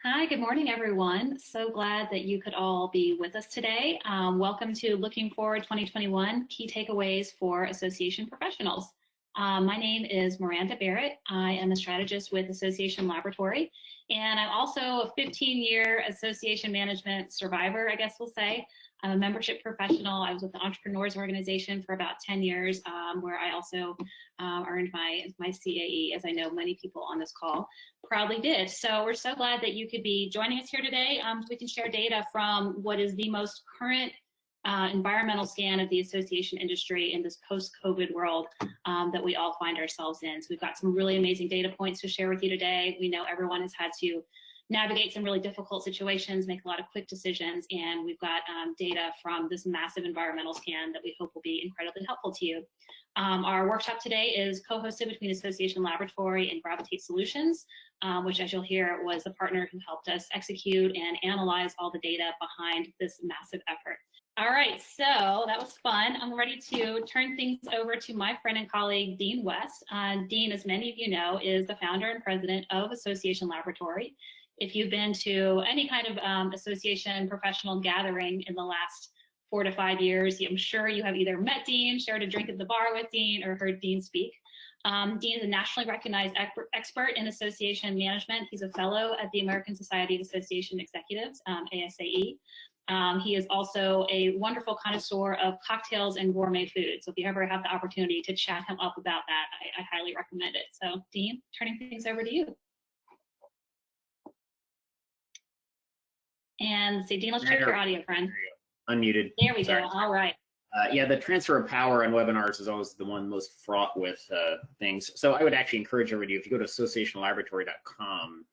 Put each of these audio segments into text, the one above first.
Hi, good morning, everyone. So glad that you could all be with us today. Welcome to Looking Forward 2021 Key Takeaways for Association Professionals. My name is Miranda Barrett. I am a strategist with Association Laboratory, and I'm also a 15-year association management survivor, I guess we'll say. I'm a membership professional. I was with the Entrepreneurs Organization for about 10 years, where I also earned my CAE, as I know many people on this call proudly did. So we're so glad that you could be joining us here today so we can share data from what is the most current environmental scan of the association industry in this post-COVID world that we all find ourselves in. So we've got some really amazing data points to share with you today. We know everyone has had to navigate some really difficult situations, make a lot of quick decisions, and we've got data from this massive environmental scan that we hope will be incredibly helpful to you. Our workshop today is co-hosted between Association Laboratory and Gravitate Solutions, which, as you'll hear, was the partner who helped us execute and analyze all the data behind this massive effort. All right, so that was fun. I'm ready to turn things over to my friend and colleague, Dean West. Dean, as many of you know, is the founder and president of Association Laboratory. If you've been to any kind of association professional gathering in the last 4 to 5 years, I'm sure you have either met Dean, shared a drink at the bar with Dean, or heard Dean speak. Dean is a nationally recognized expert in association management. He's a fellow at the American Society of Association Executives, ASAE. He is also a wonderful connoisseur of cocktails and gourmet food. So if you ever have the opportunity to chat him up about that, I highly recommend it. So Dean, turning things over to you. And say, Dean, let's check your audio, friend. Unmuted. There we go. All right. Yeah, the transfer of power on webinars is always the one most fraught with things. So I would actually encourage everybody, if you go to associationlaboratory.com,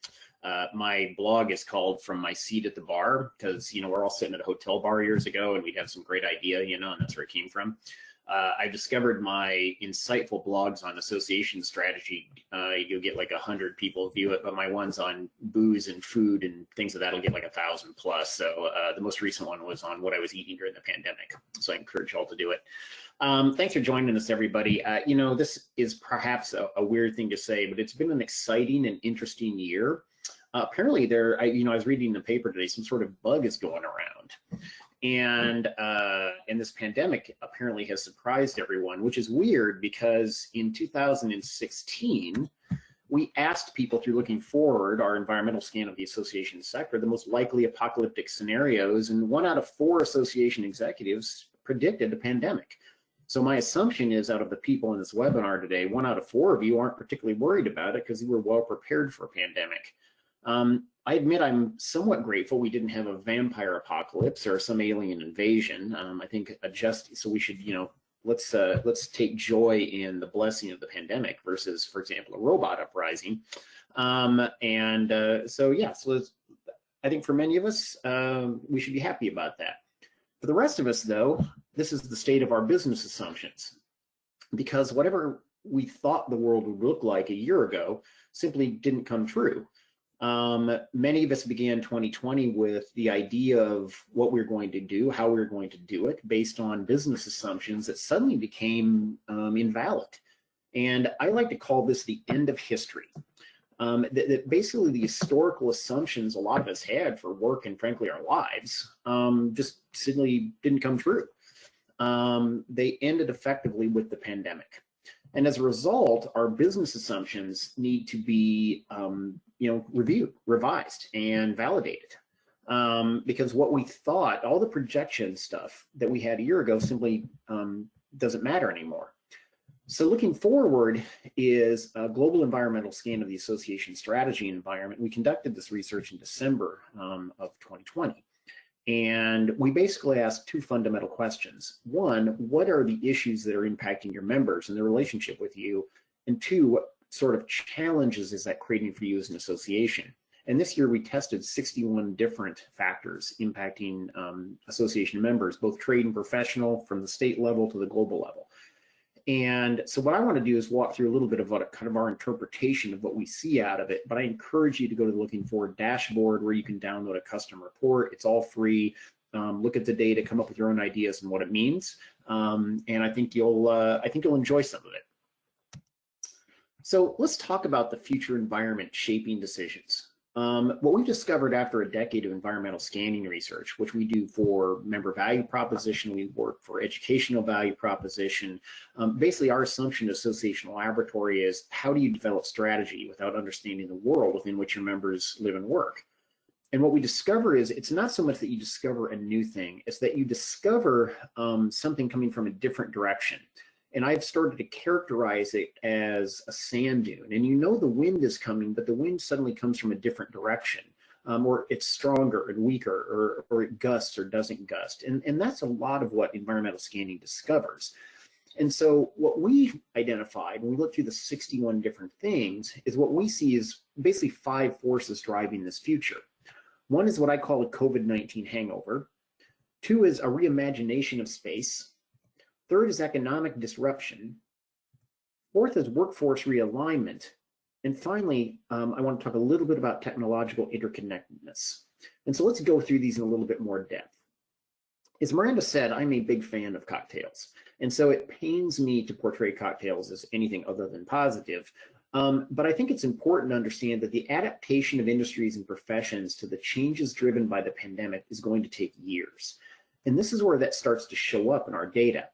my blog is called From My Seat at the Bar, because, we're all sitting at a hotel bar years ago and we had some great idea, and that's where it came from. I discovered my insightful blogs on association strategy. You'll get like 100 people view it, but my ones on booze and food and things of that will get like 1,000 plus. So the most recent one was on what I was eating during the pandemic. So I encourage you all to do it. Thanks for joining us, everybody. This is perhaps a weird thing to say, but it's been an exciting and interesting year. Apparently I was reading in the paper today, some sort of bug is going around. And this pandemic apparently has surprised everyone, which is weird because in 2016, we asked people through Looking Forward, our environmental scan of the association sector, the most likely apocalyptic scenarios, and 1 out of 4 association executives predicted a pandemic. So my assumption is, out of the people in this webinar today, 1 out of 4 of you aren't particularly worried about it because you were well prepared for a pandemic. I admit I'm somewhat grateful we didn't have a vampire apocalypse or some alien invasion. I think so we should, let's take joy in the blessing of the pandemic versus, for example, a robot uprising. So I think for many of us, we should be happy about that. For the rest of us, though, this is the state of our business assumptions, because whatever we thought the world would look like a year ago simply didn't come true. Many of us began 2020 with the idea of what we're going to do, how we're going to do it, based on business assumptions that suddenly became invalid. And I like to call this the end of history. Basically, the historical assumptions a lot of us had for work and, frankly, our lives just simply didn't come true. They ended effectively with the pandemic. And as a result, our business assumptions need to be reviewed, revised, and validated. Because what we thought, all the projection stuff that we had a year ago simply doesn't matter anymore. So looking forward is a global environmental scan of the association strategy environment. We conducted this research in December of 2020. And we basically asked 2 fundamental questions. 1, what are the issues that are impacting your members and their relationship with you? And 2, what sort of challenges is that creating for you as an association? And this year we tested 61 different factors impacting association members, both trade and professional, from the state level to the global level. And so what I want to do is walk through a little bit of what kind of our interpretation of what we see out of it, but I encourage you to go to the Looking Forward dashboard where you can download a custom report. It's all free. Look at the data, come up with your own ideas and what it means. And I think you'll enjoy some of it. So let's talk about the future environment shaping decisions. What we've discovered after a decade of environmental scanning research, which we do for member value proposition, we work for educational value proposition. Basically, our assumption at Association Laboratory is, how do you develop strategy without understanding the world within which your members live and work? And what we discover is, it's not so much that you discover a new thing, it's that you discover something coming from a different direction. And I've started to characterize it as a sand dune. And you know the wind is coming, but the wind suddenly comes from a different direction, or it's stronger and weaker, or it gusts or doesn't gust. And that's a lot of what environmental scanning discovers. And so what we identified when we looked through the 61 different things is, what we see is basically 5 forces driving this future. One is what I call a COVID-19 hangover. 2 is a reimagination of space. 3rd is economic disruption. 4th is workforce realignment. And finally, I want to talk a little bit about technological interconnectedness. And so let's go through these in a little bit more depth. As Miranda said, I'm a big fan of cocktails. And so it pains me to portray cocktails as anything other than positive. But I think it's important to understand that the adaptation of industries and professions to the changes driven by the pandemic is going to take years. And this is where that starts to show up in our data.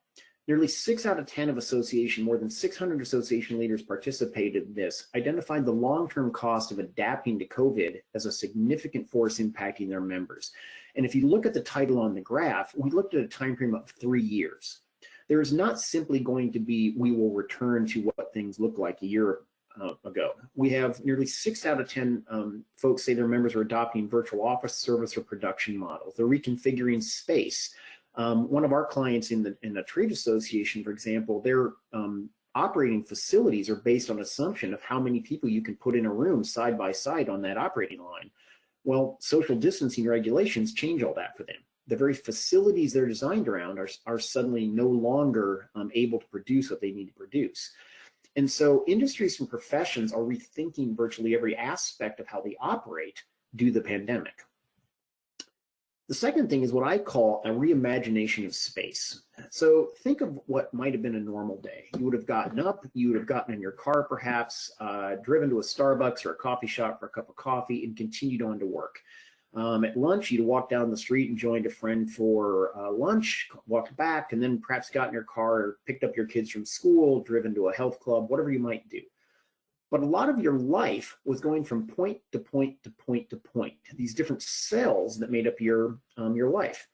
Nearly 6 out of 10 of association, more than 600 association leaders participated in this, identified the long-term cost of adapting to COVID as a significant force impacting their members. And if you look at the title on the graph, we looked at a time frame of 3 years. There is not simply going to be, we will return to what things looked like a year ago. We have nearly 6 out of 10 folks say their members are adopting virtual office service or production models. They're reconfiguring space. One of our clients in a trade association, for example, their operating facilities are based on assumption of how many people you can put in a room side by side on that operating line. Well, social distancing regulations change all that for them. The very facilities they're designed around are suddenly no longer able to produce what they need to produce. And so industries and professions are rethinking virtually every aspect of how they operate due to the pandemic. The second thing is what I call a reimagination of space. So think of what might have been a normal day. You would have gotten up, you would have gotten in your car perhaps, driven to a Starbucks or a coffee shop for a cup of coffee, and continued on to work. At lunch, you'd walk down the street and joined a friend for lunch, walked back, and then perhaps got in your car, or picked up your kids from school, driven to a health club, whatever you might do. But a lot of your life was going from point to point to point to point, these different cells that made up your life.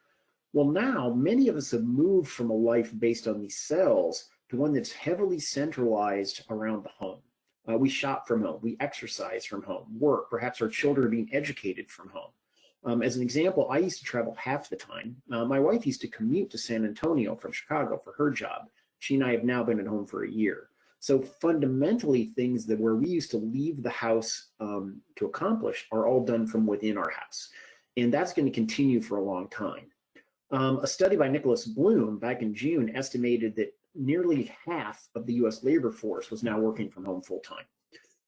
Well, now many of us have moved from a life based on these cells to one that's heavily centralized around the home. We shop from home, we exercise from home, work, perhaps our children are being educated from home. As an example, I used to travel half the time. My wife used to commute to San Antonio from Chicago for her job. She and I have now been at home for a year. So fundamentally, things that where we used to leave the house to accomplish are all done from within our house. And that's going to continue for a long time. A study by Nicholas Bloom back in June estimated that nearly half of the US labor force was now working from home full time.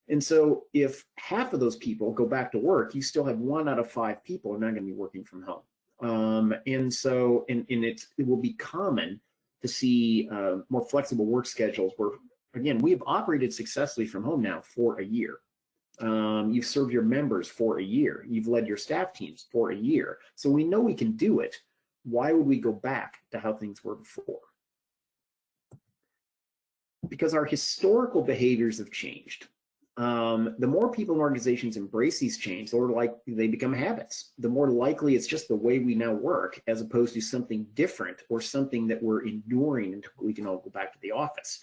And so if half of those people go back to work, you still have 1 out of 5 people are not going to be working from home. And so it will be common to see more flexible work schedules where, again, we have operated successfully from home now for a year. You've served your members for a year. You've led your staff teams for a year. So we know we can do it. Why would we go back to how things were before? Because our historical behaviors have changed. The more people and organizations embrace these changes, the more likely they become habits. The more likely it's just the way we now work, as opposed to something different or something that we're enduring until we can all go back to the office.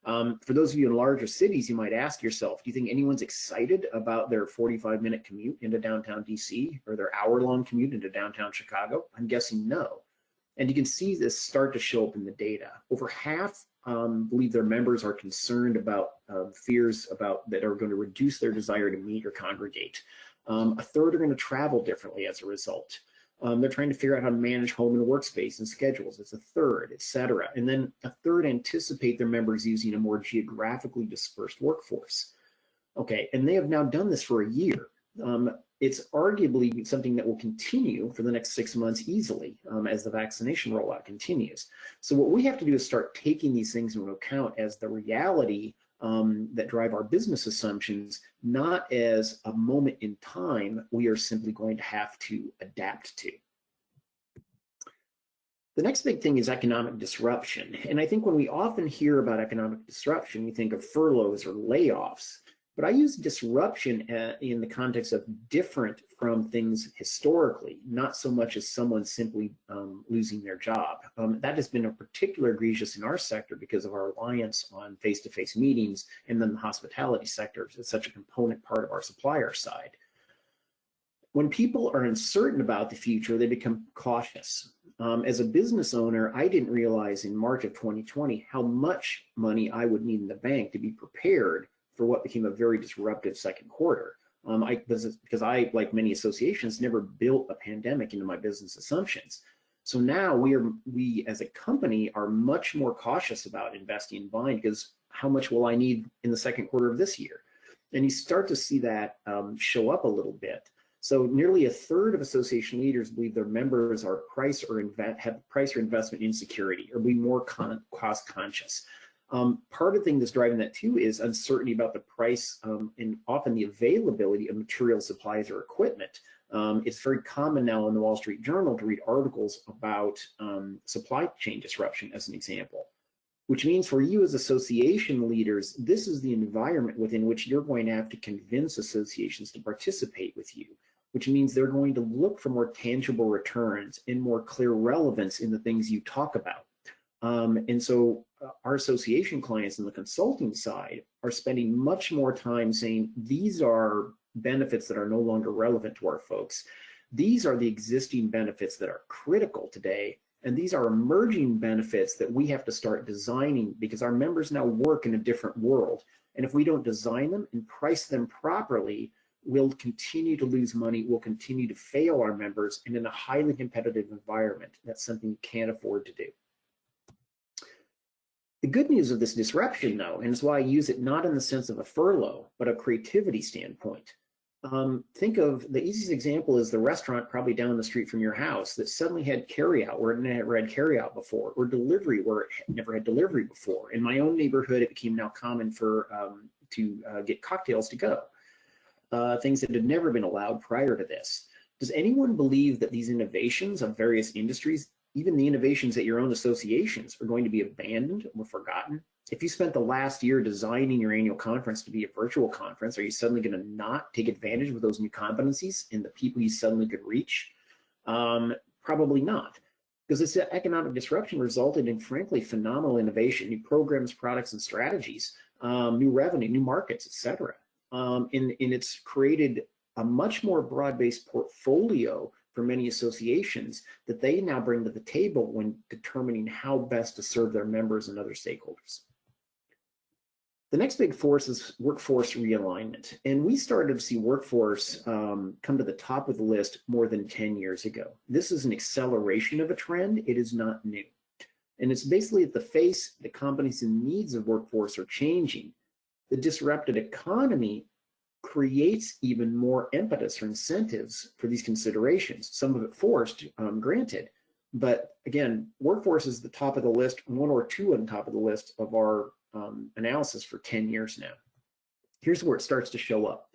For those of you in larger cities, you might ask yourself, do you think anyone's excited about their 45-minute commute into downtown DC or their hour-long commute into downtown Chicago? I'm guessing no. And you can see this start to show up in the data. Over half believe their members are concerned about fears about that are going to reduce their desire to meet or congregate. A third are going to travel differently as a result. They're trying to figure out how to manage home and workspace and schedules. It's a third, et cetera. And then a third anticipate their members using a more geographically dispersed workforce. Okay, and they have now done this for a year. It's arguably something that will continue for the next 6 months easily as the vaccination rollout continues. So what we have to do is start taking these things into account as the reality that drive our business assumptions, not as a moment in time we are simply going to have to adapt to. The next big thing is economic disruption. And I think when we often hear about economic disruption, we think of furloughs or layoffs. But I use disruption in the context of different from things historically, not so much as someone simply losing their job. That has been a particular egregious in our sector because of our reliance on face-to-face meetings, and then the hospitality sector is such a component part of our supplier side. When people are uncertain about the future, they become cautious. As a business owner, I didn't realize in March of 2020 how much money I would need in the bank to be prepared for what became a very disruptive second quarter. Because I, like many associations, never built a pandemic into my business assumptions. So now we as a company are much more cautious about investing and buying, because how much will I need in the second quarter of this year? And you start to see that show up a little bit. So nearly a third of association leaders believe their members are have price or investment insecurity, or be more cost conscious. Part of the thing that's driving that too is uncertainty about the price and often the availability of material supplies or equipment. It's very common now in the Wall Street Journal to read articles about supply chain disruption as an example, which means for you as association leaders, this is the environment within which you're going to have to convince associations to participate with you, which means they're going to look for more tangible returns and more clear relevance in the things you talk about. And so our association clients in the consulting side are spending much more time saying, these are benefits that are no longer relevant to our folks. These are the existing benefits that are critical today. And these are emerging benefits that we have to start designing, because our members now work in a different world. And if we don't design them and price them properly, we'll continue to lose money, we'll continue to fail our members, and in a highly competitive environment, that's something you can't afford to do. The good news of this disruption, though, and it's why I use it not in the sense of a furlough, but a creativity standpoint. Think of the easiest example is the restaurant probably down the street from your house that suddenly had carryout where it never had carryout before, or delivery where it never had delivery before. In my own neighborhood, it became now common for to get cocktails to go. Things that had never been allowed prior to this. Does anyone believe that these innovations of various industries, even the innovations at your own associations, are going to be abandoned or forgotten? If you spent the last year designing your annual conference to be a virtual conference, are you suddenly going to not take advantage of those new competencies and the people you suddenly could reach? Probably not, because this economic disruption resulted in, frankly, phenomenal innovation, new programs, products, and strategies, new revenue, new markets, etc. And it's created a much more broad-based portfolio for many associations that they now bring to the table when determining how best to serve their members and other stakeholders. The next big force is workforce realignment. And we started to see workforce come to the top of the list more than 10 years ago. This is an acceleration of a trend. It is not new. And it's basically at the face the companies and needs of workforce are changing. The disrupted economy creates even more impetus or incentives for these considerations. Some of it forced, granted. But again, workforce is the top of the list, one or two on top of the list of our analysis for 10 years now. Here's where it starts to show up.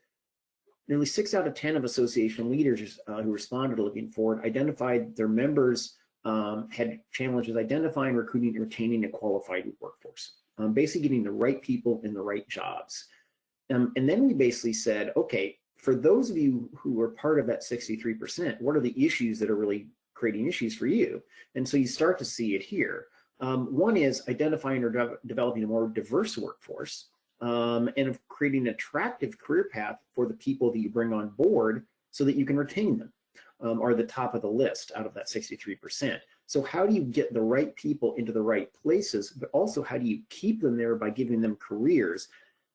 Nearly 6 out of 10 of association leaders who responded to looking forward identified their members had challenges identifying, recruiting, and retaining a qualified workforce. Basically getting the right people in the right jobs. And then we basically said, okay, for those of you who are part of that 63%, what are the issues that are really creating issues for you? And so you start to see it here. One is identifying or developing a more diverse workforce, and of creating an attractive career path for the people that you bring on board so that you can retain them, are the top of the list out of that 63%. So how do you get the right people into the right places, but also how do you keep them there by giving them careers?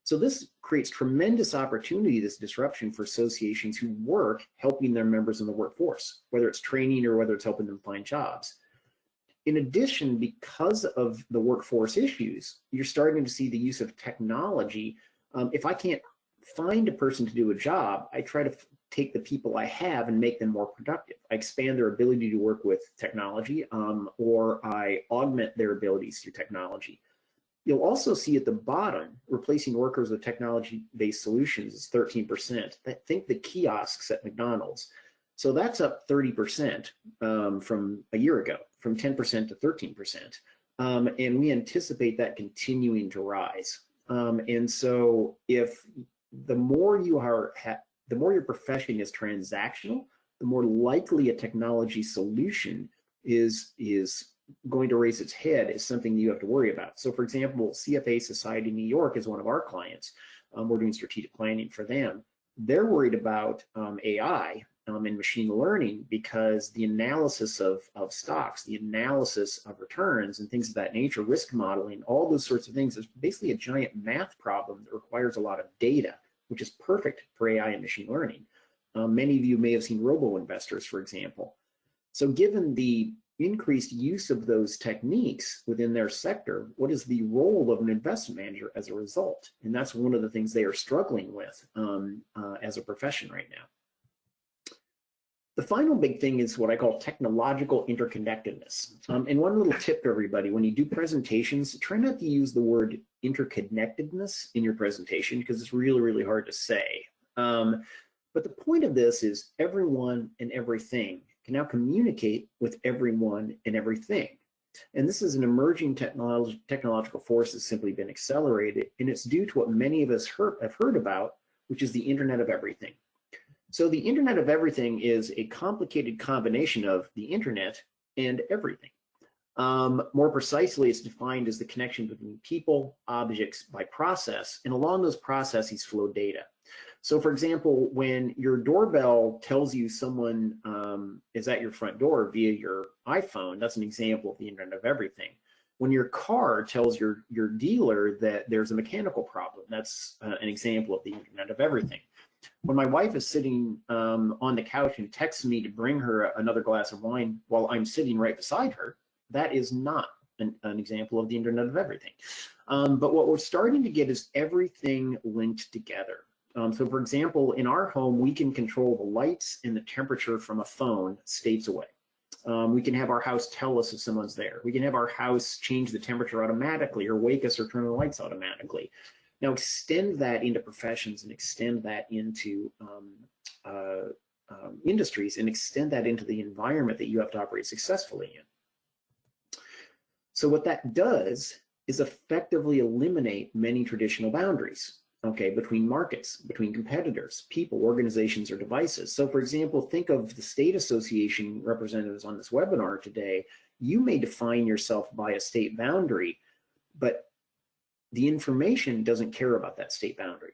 So this creates tremendous opportunity, this disruption, for associations who work helping their members in the workforce, whether it's training or whether it's helping them find jobs. In addition, because of the workforce issues, you're starting to see the use of technology. If I can't find a person to do a job, I try to take the people I have and make them more productive. I expand their ability to work with technology, or I augment their abilities through technology. You'll also see at the bottom, replacing workers with technology-based solutions is 13%. Think the kiosks at McDonald's. So that's up 30% from a year ago, from 10% to 13%. And we anticipate that continuing to rise. And so if the more the more your profession is transactional, the more likely a technology solution is going to raise its head as something you have to worry about. So for example, CFA Society New York is one of our clients. We're doing strategic planning for them. They're worried about AI and machine learning because the analysis of stocks, the analysis of returns and things of that nature, risk modeling, all those sorts of things is basically a giant math problem that requires a lot of data, which is perfect for AI and machine learning. Many of you may have seen robo-investors, for example. So given the increased use of those techniques within their sector, what is the role of an investment manager as a result? And that's one of the things they are struggling with as a profession right now. The final big thing is what I call technological interconnectedness. And one little tip to everybody, when you do presentations, try not to use the word interconnectedness in your presentation because it's really, really hard to say. But the point of this is everyone and everything can now communicate with everyone and everything. And this is an emerging technological force that's simply been accelerated, and it's due to what many of us have heard about, which is the Internet of Everything. So the Internet of Everything is a complicated combination of the Internet and everything. More precisely, it's defined as the connection between people, objects, by process, and along those processes flow data. So for example, when your doorbell tells you someone is at your front door via your iPhone, that's an example of the Internet of Everything. When your car tells your dealer that there's a mechanical problem, that's an example of the Internet of Everything. When my wife is sitting on the couch and texts me to bring her another glass of wine while I'm sitting right beside her, that is not an example of the Internet of Everything. But what we're starting to get is everything linked together. So for example, in our home, we can control the lights and the temperature from a phone states away. We can have our house tell us if someone's there. We can have our house change the temperature automatically or wake us or turn the lights automatically. Now extend that into professions and extend that into industries and extend that into the environment that you have to operate successfully in. So what that does is effectively eliminate many traditional boundaries. Okay, between markets, between competitors, people, organizations, or devices. So for example, think of the state association representatives on this webinar today. You may define yourself by a state boundary, but the information doesn't care about that state boundary.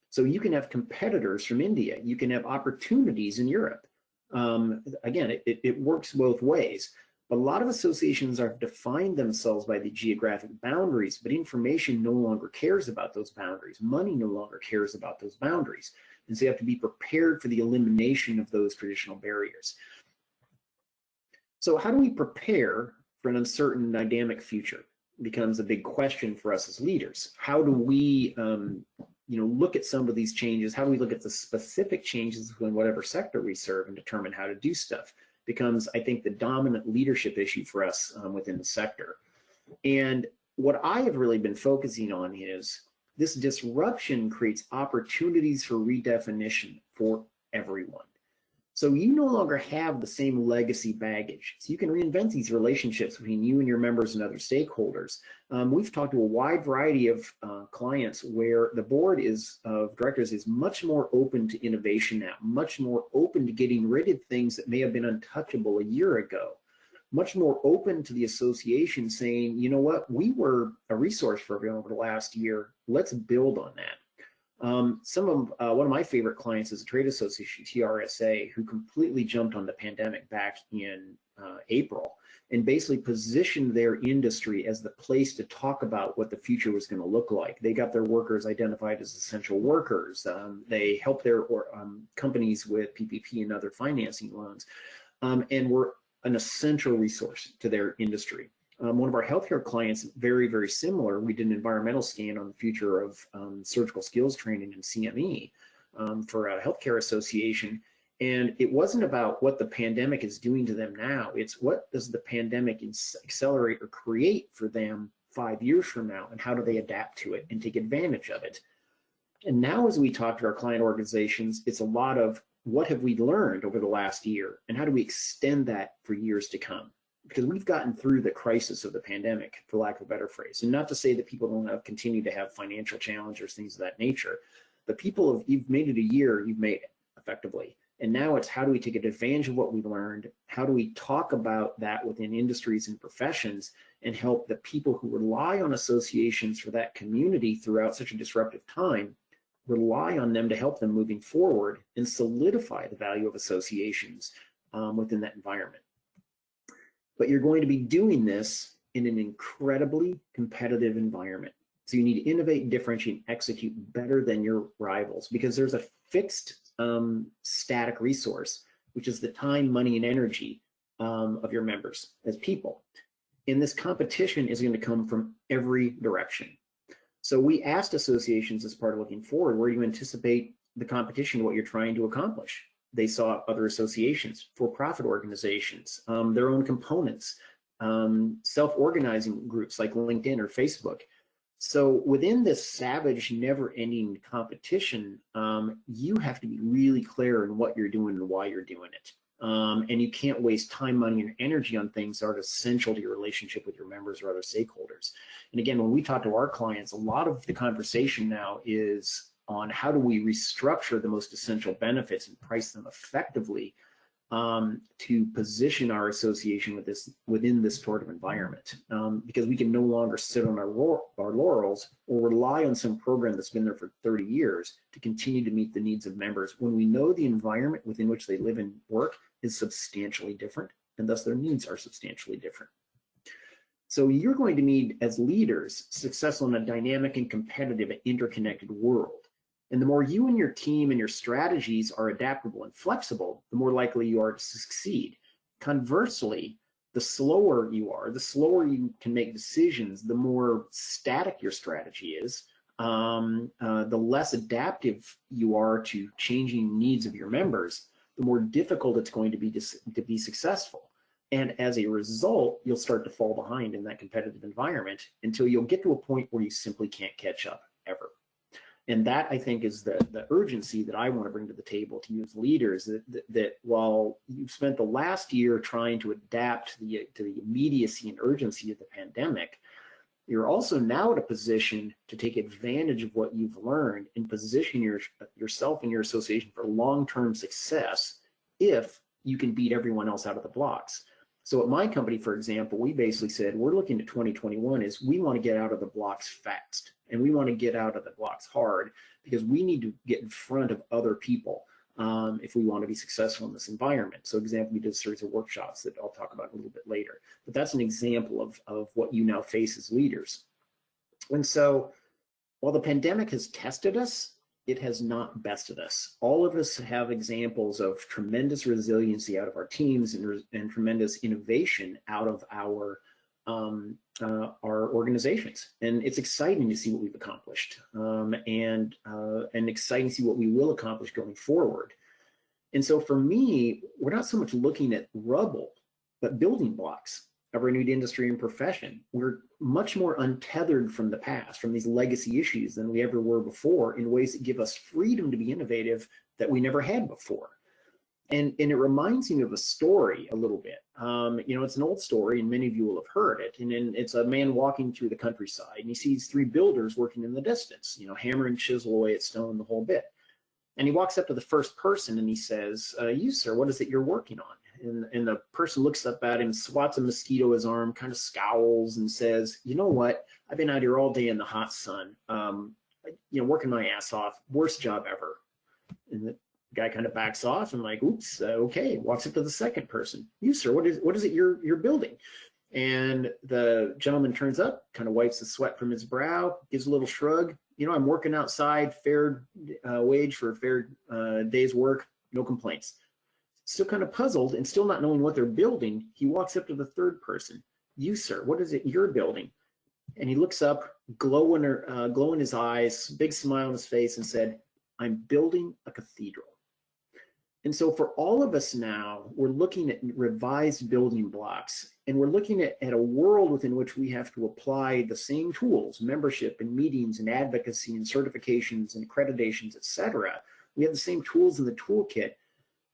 So you can have competitors from India. You can have opportunities in Europe. Again, it works both ways. But a lot of associations are defined themselves by the geographic boundaries, but information no longer cares about those boundaries. Money no longer cares about those boundaries. And so you have to be prepared for the elimination of those traditional barriers. So how do we prepare for an uncertain dynamic future? It becomes a big question for us as leaders. How do we look at some of these changes? How do we look at the specific changes in whatever sector we serve and determine how to do stuff? Becomes, I think, the dominant leadership issue for us within the sector. And what I have really been focusing on is this disruption creates opportunities for redefinition for everyone. So you no longer have the same legacy baggage. So you can reinvent these relationships between you and your members and other stakeholders. We've talked to a wide variety of clients where the board of directors is much more open to innovation now, much more open to getting rid of things that may have been untouchable a year ago, much more open to the association saying, you know what, we were a resource for everyone over the last year. Let's build on that. One of my favorite clients is a trade association, TRSA, who completely jumped on the pandemic back in April and basically positioned their industry as the place to talk about what the future was going to look like. They got their workers identified as essential workers. They helped their companies with PPP and other financing loans, and were an essential resource to their industry. One of our healthcare clients, very, very similar, we did an environmental scan on the future of surgical skills training and CME for a healthcare association. And it wasn't about what the pandemic is doing to them now. It's what does the pandemic accelerate or create for them 5 years from now, and how do they adapt to it and take advantage of it? And now as we talk to our client organizations, it's a lot of what have we learned over the last year, and how do we extend that for years to come? Because we've gotten through the crisis of the pandemic, for lack of a better phrase. And not to say that people don't continue to have financial challenges, things of that nature, but you've made it a year, you've made it effectively. And now it's how do we take advantage of what we learned? How do we talk about that within industries and professions and help the people who rely on associations for that community throughout such a disruptive time, rely on them to help them moving forward and solidify the value of associations within that environment. But you're going to be doing this in an incredibly competitive environment. So you need to innovate, differentiate, and execute better than your rivals, because there's a fixed static resource, which is the time, money, and energy of your members as people. And this competition is going to come from every direction. So we asked associations as part of looking forward, where do you anticipate the competition, what you're trying to accomplish? They saw other associations, for-profit organizations, their own components, self-organizing groups like LinkedIn or Facebook. So within this savage, never-ending competition, you have to be really clear in what you're doing and why you're doing it. And you can't waste time, money, and energy on things that are essential to your relationship with your members or other stakeholders. And again, when we talk to our clients, a lot of the conversation now is on how do we restructure the most essential benefits and price them effectively to position our association within this sort of environment, because we can no longer sit on our laurels or rely on some program that's been there for 30 years to continue to meet the needs of members when we know the environment within which they live and work is substantially different, and thus their needs are substantially different. So you're going to need, as leaders, successful in a dynamic and competitive and interconnected world. And the more you and your team and your strategies are adaptable and flexible, the more likely you are to succeed. Conversely, the slower you are, the slower you can make decisions, the more static your strategy is, the less adaptive you are to changing needs of your members, the more difficult it's going to be successful. And as a result, you'll start to fall behind in that competitive environment until you'll get to a point where you simply can't catch up ever. And that, I think, is the urgency that I want to bring to the table to you as leaders, that while you've spent the last year trying to adapt to the immediacy and urgency of the pandemic, you're also now at a position to take advantage of what you've learned and position yourself and your association for long-term success if you can beat everyone else out of the blocks. So at my company, for example, we basically said, we're looking at 2021 is we want to get out of the blocks fast, and we want to get out of the blocks hard, because we need to get in front of other people if we want to be successful in this environment. So example, we did a series of workshops that I'll talk about a little bit later, but that's an example of what you now face as leaders. And so while the pandemic has tested us, it has not bested us. All of us have examples of tremendous resiliency out of our teams and tremendous innovation out of our organizations. And it's exciting to see what we've accomplished, and exciting to see what we will accomplish going forward. And so for me, we're not so much looking at rubble, but building blocks of renewed industry and profession. We're much more untethered from the past, from these legacy issues than we ever were before, in ways that give us freedom to be innovative that we never had before. And it reminds me of a story a little bit. It's an old story, and many of you will have heard it. And then it's a man walking through the countryside, and he sees three builders working in the distance, hammer and chisel away at stone, the whole bit. And he walks up to the first person and he says, you, sir, what is it you're working on? And the person looks up at him, swats a mosquito at his arm, kind of scowls and says, you know what? I've been out here all day in the hot sun, working my ass off, worst job ever. And the guy kind of backs off and like, oops, okay, walks up to the second person. You, sir, what is it you're building? And the gentleman turns up, kind of wipes the sweat from his brow, gives a little shrug. I'm working outside, fair wage for a fair day's work, no complaints. Still kind of puzzled and still not knowing what they're building, he walks up to the third person. You, sir, what is it you're building? And he looks up, glow in his eyes, big smile on his face, and said, I'm building a cathedral. And so for all of us now, we're looking at revised building blocks, and we're looking at a world within which we have to apply the same tools, membership and meetings and advocacy and certifications and accreditations, et cetera. We have the same tools in the toolkit,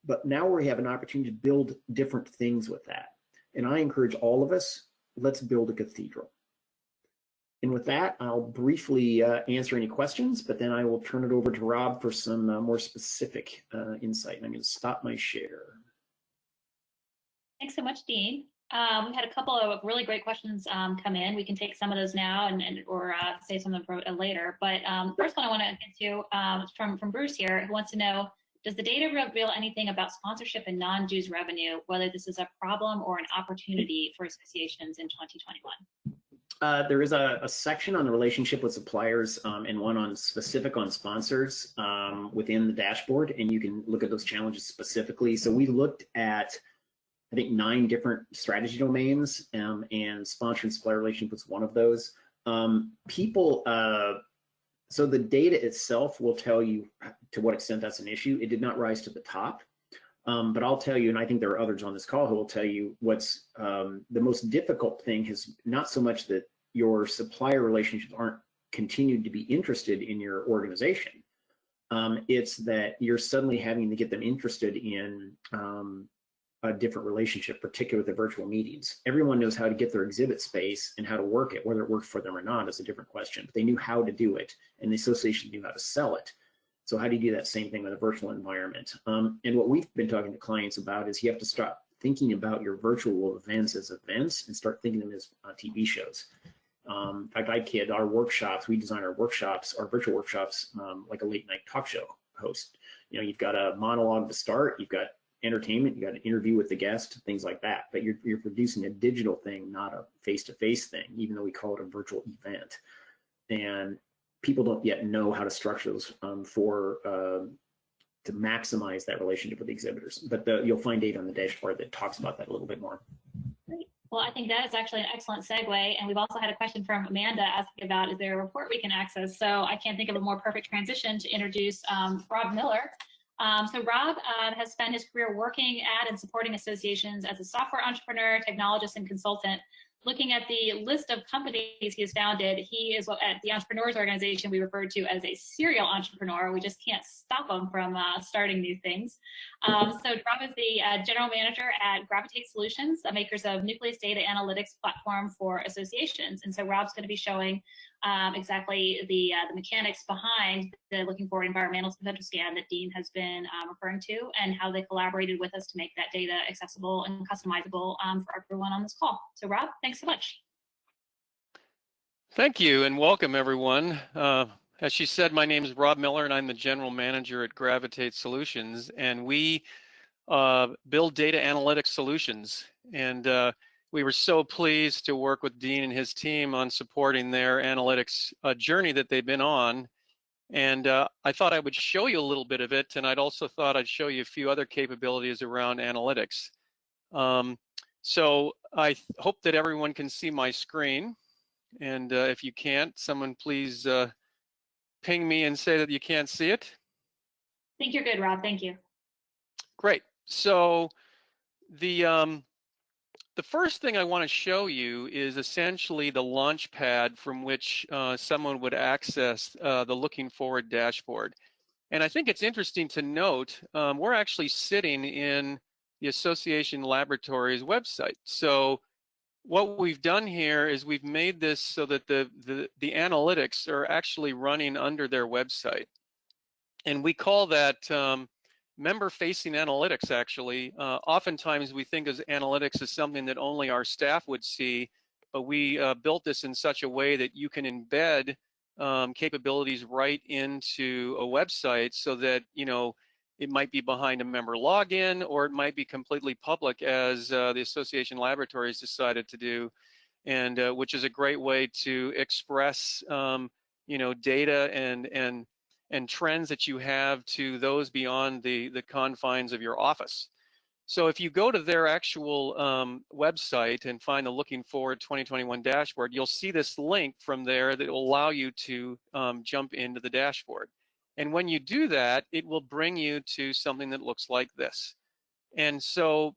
but now we have an opportunity to build different things with that. And I encourage all of us, let's build a cathedral. And with that, I'll briefly answer any questions, but then I will turn it over to Rob for some more specific insight. And I'm going to stop my share. Thanks so much, Dean. We had a couple of really great questions come in. We can take some of those now or save some of them for later. But first one I want to get to from Bruce here, who wants to know, does the data reveal anything about sponsorship and non-dues revenue, whether this is a problem or an opportunity for associations in 2021? There is a section on the relationship with suppliers and one on specific on sponsors within the dashboard, and you can look at those challenges specifically. So we looked at, I think, 9 different strategy domains, and sponsor and supplier relationship was one of those. So the data itself will tell you to what extent that's an issue. It did not rise to the top. But I'll tell you, and I think there are others on this call who will tell you what's the most difficult thing is not so much that your supplier relationships aren't continued to be interested in your organization. It's that you're suddenly having to get them interested in a different relationship, particularly with the virtual meetings. Everyone knows how to get their exhibit space and how to work it. Whether it worked for them or not is a different question, but they knew how to do it, and the association knew how to sell it. So how do you do that same thing with a virtual environment? And what we've been talking to clients about is you have to start thinking about your virtual events as events and start thinking of them as TV shows. In fact, I kid, our workshops, we design our workshops, our virtual workshops, like a late night talk show host. You know, you've got a monologue to start, you've got entertainment, you've got an interview with the guest, things like that. But you're producing a digital thing, not a face-to-face thing, even though we call it a virtual event. And people don't yet know how to structure those to maximize that relationship with the exhibitors. But you'll find data on the dashboard that talks about that a little bit more. Great. Well, I think that is actually an excellent segue. And we've also had a question from Amanda asking about, is there a report we can access? So I can't think of a more perfect transition to introduce Rob Miller. So Rob has spent his career working at and supporting associations as a software entrepreneur, technologist, and consultant. Looking at the list of companies he has founded, he is at the Entrepreneurs Organization we refer to as a serial entrepreneur. We just can't stop him from starting new things. So Rob is the general manager at Gravitate Solutions, the makers of Nucleus data analytics platform for associations. And so Rob's going to be showing exactly the mechanics behind the Looking Forward environmental potential scan that Dean has been referring to, and how they collaborated with us to make that data accessible and customizable for everyone on this call. So Rob, thanks so much. Thank you, and welcome everyone. As she said, my name is Rob Miller, and I'm the general manager at Gravitate Solutions, and we build data analytics solutions. And we were so pleased to work with Dean and his team on supporting their analytics journey that they've been on. And I thought I would show you a little bit of it, and I'd also thought I'd show you a few other capabilities around analytics. So I hope that everyone can see my screen. And if you can't, someone please ping me and say that you can't see it. I think you're good, Rob. Thank you. Great. So the first thing I want to show you is essentially the launch pad from which someone would access the Looking Forward dashboard. And I think it's interesting to note, we're actually sitting in the Association Laboratories website. So what we've done here is we've made this so that the analytics are actually running under their website. And we call that member-facing analytics, actually. Oftentimes we think of analytics as something that only our staff would see, but we built this in such a way that you can embed capabilities right into a website so that, you know, it might be behind a member login, or it might be completely public, as the Association Laboratories decided to do, and which is a great way to express, you know, data and trends that you have to those beyond the confines of your office. So if you go to their actual website and find the Looking Forward 2021 dashboard, you'll see this link from there that will allow you to jump into the dashboard. And when you do that, it will bring you to something that looks like this. And so,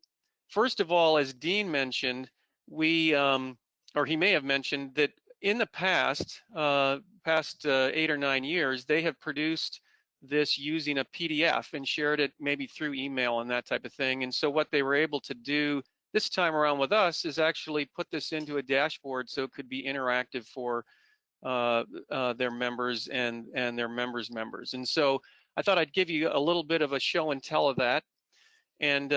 first of all, as Dean mentioned, or he may have mentioned that in the past 8 or 9 years, they have produced this using a PDF and shared it maybe through email and that type of thing. And so what they were able to do this time around with us is actually put this into a dashboard so it could be interactive for their members and their members. And so I thought I'd give you a little bit of a show and tell of that. And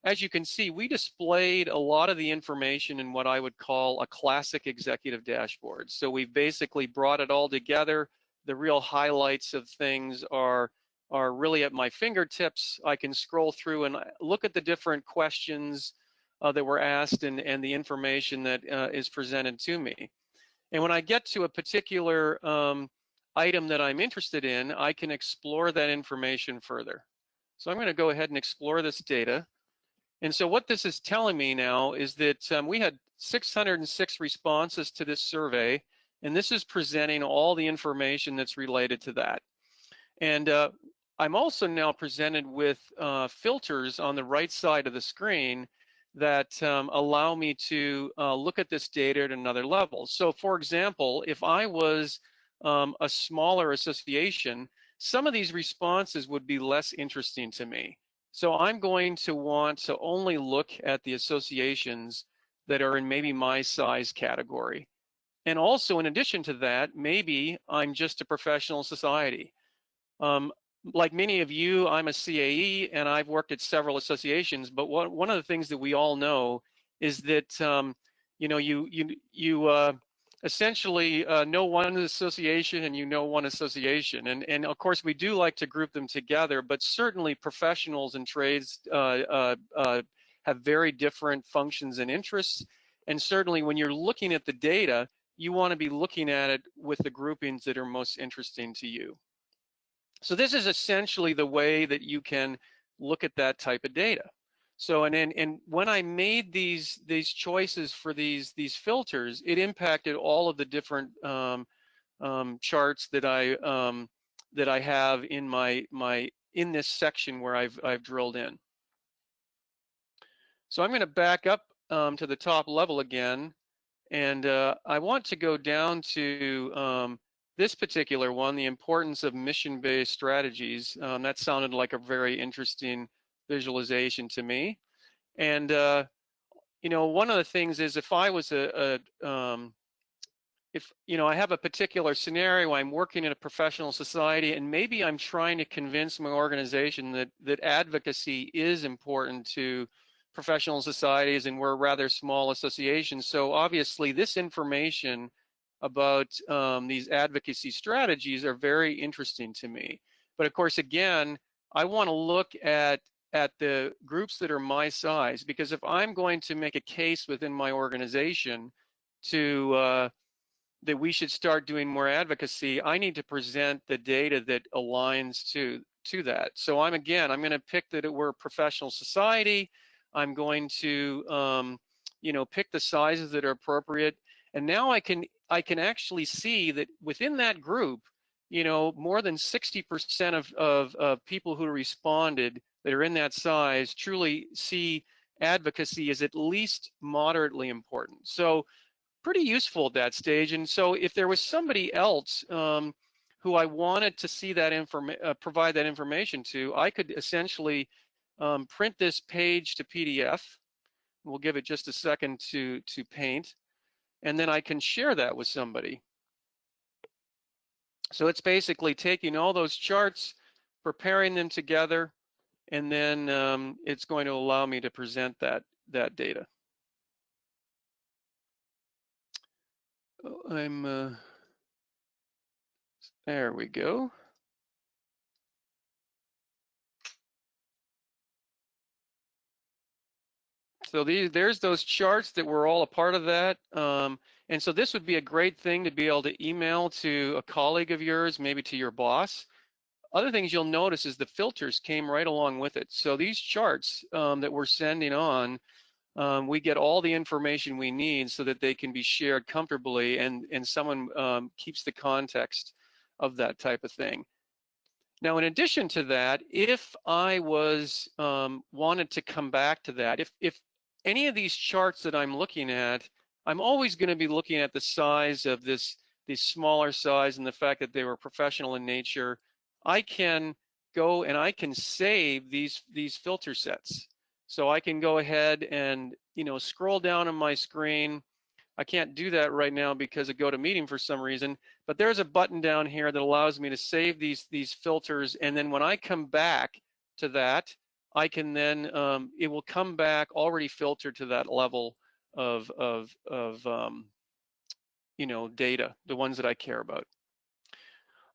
as you can see, we displayed a lot of the information in what I would call a classic executive dashboard. So we've basically brought it all together. The real highlights of things are really at my fingertips. I can scroll through and look at the different questions that were asked and the information that is presented to me. And when I get to a particular item that I'm interested in, I can explore that information further. So I'm going to go ahead and explore this data. And so what this is telling me now is that we had 606 responses to this survey, and this is presenting all the information that's related to that. And I'm also now presented with filters on the right side of the screen that allow me to look at this data at another level. So for example, if I was a smaller association, some of these responses would be less interesting to me. So I'm going to want to only look at the associations that are in maybe my size category. And also in addition to that, maybe I'm just a professional society. Like many of you, I'm a CAE and I've worked at several associations, but one of the things that we all know is that you essentially know one association and you know one association. And of course, we do like to group them together, but certainly professionals and trades have very different functions and interests. And certainly when you're looking at the data, you want to be looking at it with the groupings that are most interesting to you. So this is essentially the way that you can look at that type of data. So and when I made these choices for these filters, it impacted all of the different charts that I have in this section where I've drilled in. So I'm going to back up to the top level again, and I want to go down to this particular one, the importance of mission-based strategies. That sounded like a very interesting visualization to me. And one of the things is if I was if I have a particular scenario, I'm working in a professional society, and maybe I'm trying to convince my organization that advocacy is important to professional societies, and we're rather small associations. So obviously, this information about these advocacy strategies are very interesting to me. But of course, again, I want to look at the groups that are my size, because if I'm going to make a case within my organization to that we should start doing more advocacy, I need to present the data that aligns to that. So I'm going to pick that we're a professional society. I'm going to pick the sizes that are appropriate, and now I can actually see that within that group, more than 60% of people who responded that are in that size truly see advocacy as at least moderately important. So pretty useful at that stage. And so if there was somebody else who I wanted to see that provide that information to, I could essentially print this page to PDF. We'll give it just a second to paint, and then I can share that with somebody. So it's basically taking all those charts, preparing them together, and then it's going to allow me to present that data. There we go. So there's those charts that were all a part of that. And so this would be a great thing to be able to email to a colleague of yours, maybe to your boss. Other things you'll notice is the filters came right along with it. So these charts that we're sending on, we get all the information we need so that they can be shared comfortably, and someone keeps the context of that type of thing. Now, in addition to that, if I was wanted to come back to that, if any of these charts that I'm looking at, I'm always going to be looking at the size of this smaller size and the fact that they were professional in nature, I can go and I can save these filter sets. So I can go ahead and scroll down on my screen. I can't do that right now because of GoToMeeting for some reason, but there's a button down here that allows me to save these filters, and then when I come back to that, I can then it will come back already filtered to that level of data, the ones that I care about.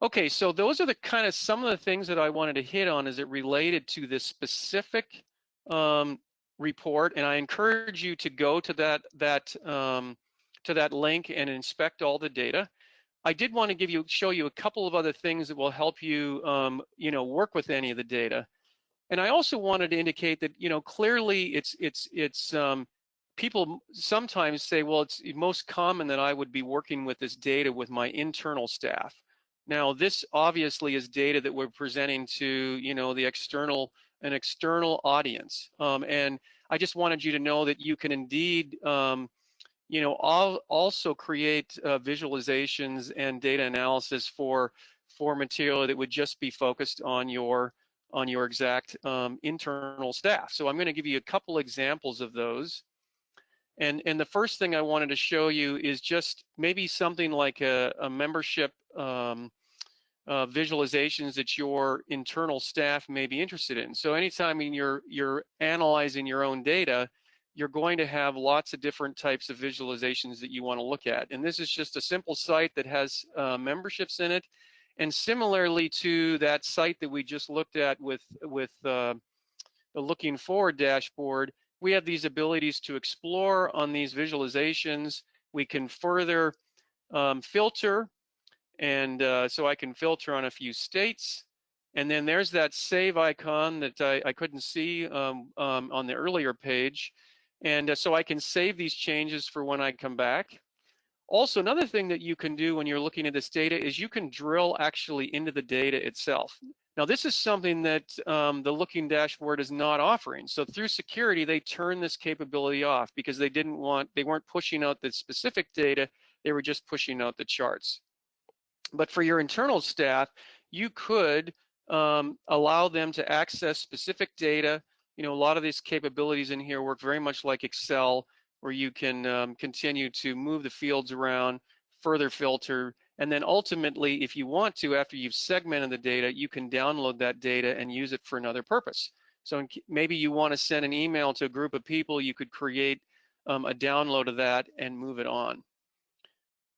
Okay, so those are the kind of some of the things that I wanted to hit on as it related to this specific report, and I encourage you to go to that link and inspect all the data. I did want to show you a couple of other things that will help you work with any of the data. And I also wanted to indicate that clearly it's people sometimes say, well, it's most common that I would be working with this data with my internal staff. Now, this obviously is data that we're presenting to an external audience, and I just wanted you to know that you can indeed also create visualizations and data analysis for material that would just be focused on your exact internal staff. So I'm going to give you a couple examples of those. And the first thing I wanted to show you is just maybe something like a membership visualizations that your internal staff may be interested in. So anytime you're analyzing your own data, you're going to have lots of different types of visualizations that you want to look at. And this is just a simple site that has memberships in it. And similarly to that site that we just looked at with the looking forward dashboard, we have these abilities to explore on these visualizations. We can further filter, and so I can filter on a few states. And then there's that save icon that I couldn't see on the earlier page. And so I can save these changes for when I come back. Also, another thing that you can do when you're looking at this data is you can drill actually into the data itself. Now, this is something that the looking dashboard is not offering. So through security, they turned this capability off because they weren't pushing out the specific data, they were just pushing out the charts. But for your internal staff, you could allow them to access specific data. A lot of these capabilities in here work very much like Excel, where you can continue to move the fields around, further filter, and then ultimately, if you want to, after you've segmented the data, you can download that data and use it for another purpose. So maybe you want to send an email to a group of people, you could create a download of that and move it on.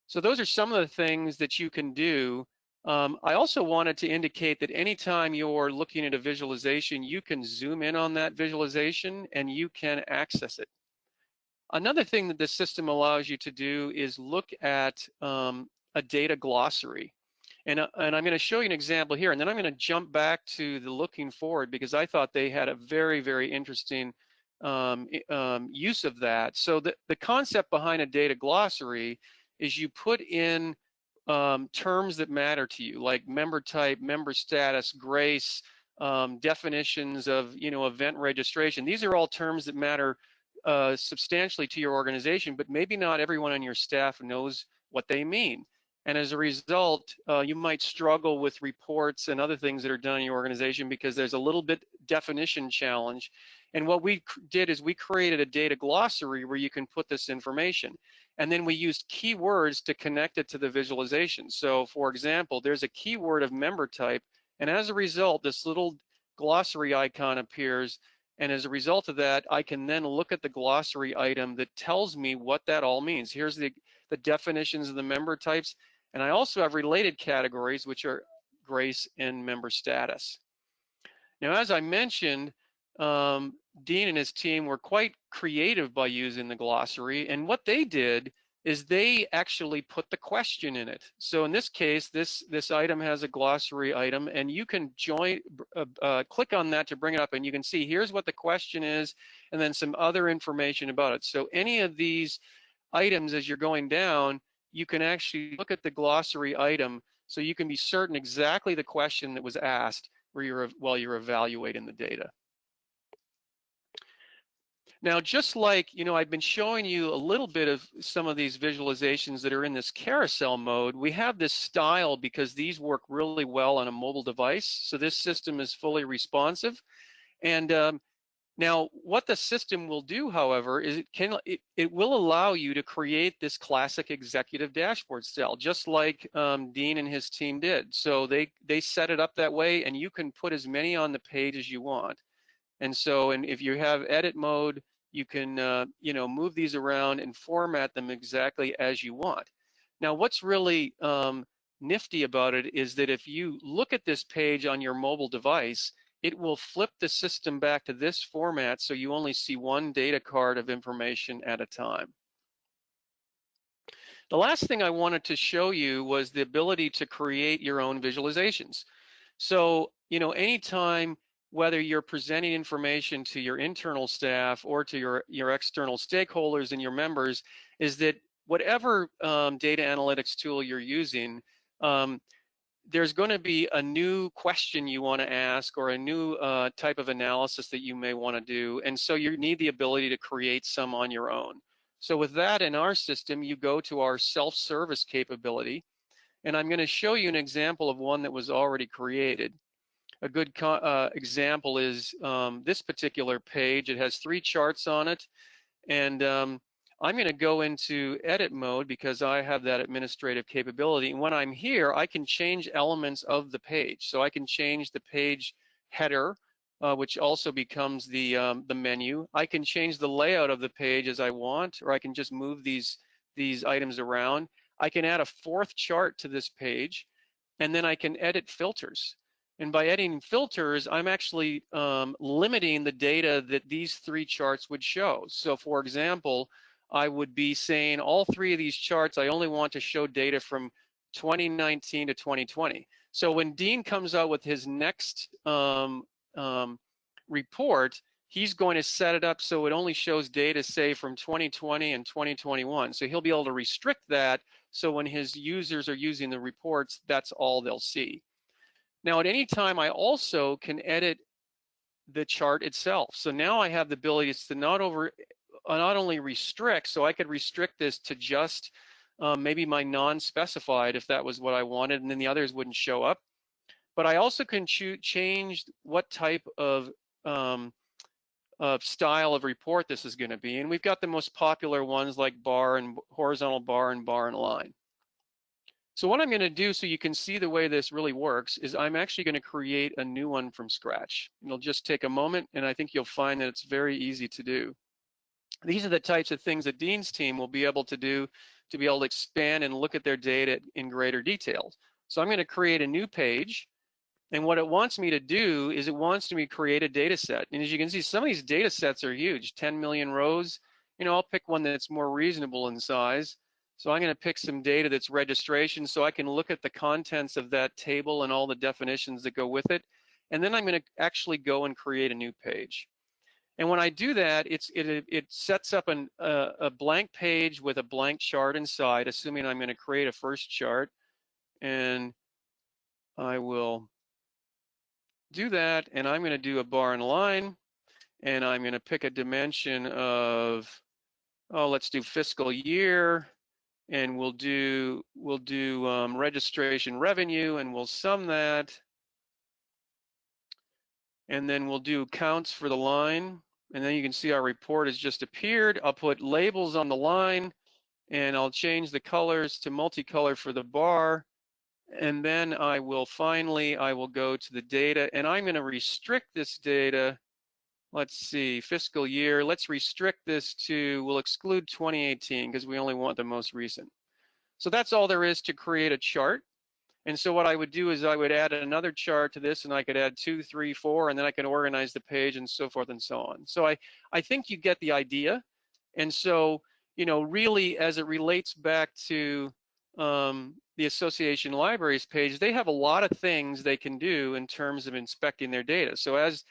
So those are some of the things that you can do. I also wanted to indicate that anytime you're looking at a visualization, you can zoom in on that visualization and you can access it. Another thing that the system allows you to do is look at a data glossary. And I'm going to show you an example here, and then I'm going to jump back to the looking forward because I thought they had a very, very interesting use of that. So the concept behind a data glossary is you put in terms that matter to you, like member type, member status, grace, definitions of event registration. These are all terms that matter substantially to your organization, but maybe not everyone on your staff knows what they mean. And as a result, you might struggle with reports and other things that are done in your organization because there's a little bit definition challenge. And what we did is we created a data glossary where you can put this information. And then we used keywords to connect it to the visualization. So for example, there's a keyword of member type. And as a result, this little glossary icon appears. And as a result of that, I can then look at the glossary item that tells me what that all means. Here's the definitions of the member types. And I also have related categories, which are grace and member status. Now, as I mentioned, Dean and his team were quite creative by using the glossary. And what they did is they actually put the question in it. So in this case, this item has a glossary item, and you can click on that to bring it up, and you can see here's what the question is, and then some other information about it. So any of these items, as you're going down, you can actually look at the glossary item So you can be certain exactly the question that was asked while you're evaluating the data. Now, just like, I've been showing you a little bit of some of these visualizations that are in this carousel mode, we have this style because these work really well on a mobile device. So this system is fully responsive. And now what the system will do, however, is it will allow you to create this classic executive dashboard style, just like Dean and his team did. So they set it up that way, and you can put as many on the page as you want. And so, if you have edit mode, you can, move these around and format them exactly as you want. Now, what's really nifty about it is that if you look at this page on your mobile device, it will flip the system back to this format, so you only see one data card of information at a time. The last thing I wanted to show you was the ability to create your own visualizations. So, anytime, whether you're presenting information to your internal staff or to your external stakeholders and your members, is that whatever data analytics tool you're using, there's going to be a new question you want to ask or a new type of analysis that you may want to do. And so you need the ability to create some on your own. So with that, in our system, you go to our self-service capability. And I'm going to show you an example of one that was already created. A good example is this particular page. It has 3 charts on it. And I'm going to go into edit mode because I have that administrative capability. And when I'm here, I can change elements of the page. So I can change the page header, which also becomes the menu. I can change the layout of the page as I want, or I can just move these items around. I can add a 4th chart to this page, and then I can edit filters. And by editing filters, I'm actually limiting the data that these 3 charts would show. So for example, I would be saying all 3 of these charts, I only want to show data from 2019 to 2020. So when Dean comes out with his next report, he's going to set it up so it only shows data, say, from 2020 and 2021. So he'll be able to restrict that, so when his users are using the reports, that's all they'll see. Now, at any time, I also can edit the chart itself. So now I have the ability to not only restrict, so I could restrict this to just maybe my non-specified if that was what I wanted, and then the others wouldn't show up. But I also can change what type of style of report this is going to be. And we've got the most popular ones like bar and horizontal bar and line. So what I'm going to do so you can see the way this really works is I'm actually going to create a new one from scratch. It'll just take a moment, and I think you'll find that it's very easy to do. These are the types of things that Dean's team will be able to do to be able to expand and look at their data in greater detail. So I'm going to create a new page. And what it wants me to do is it wants me to create a data set. And as you can see, some of these data sets are huge, 10 million rows. I'll pick one that's more reasonable in size. So I'm going to pick some data that's registration so I can look at the contents of that table and all the definitions that go with it. And then I'm going to actually go and create a new page. And when I do that, it sets up a blank page with a blank chart inside, assuming I'm going to create a first chart. And I will do that, and I'm going to do a bar and line, and I'm going to pick a dimension of, let's do fiscal year, and we'll do registration revenue, and we'll sum that, and then we'll do counts for the line, and then you can see our report has just appeared. I'll put labels on the line, and I'll change the colors to multicolor for the bar. And then I will go to the data, and I'm going to restrict this data. Let's see, fiscal year. Let's restrict this to, we'll exclude 2018 because we only want the most recent. So that's all there is to create a chart. And so what I would do is I would add another chart to this, and I could add 2, 3, 4, and then I can organize the page and so forth and so on. So I think you get the idea. And so, really, as it relates back to the association libraries page, they have a lot of things they can do in terms of inspecting their data. So as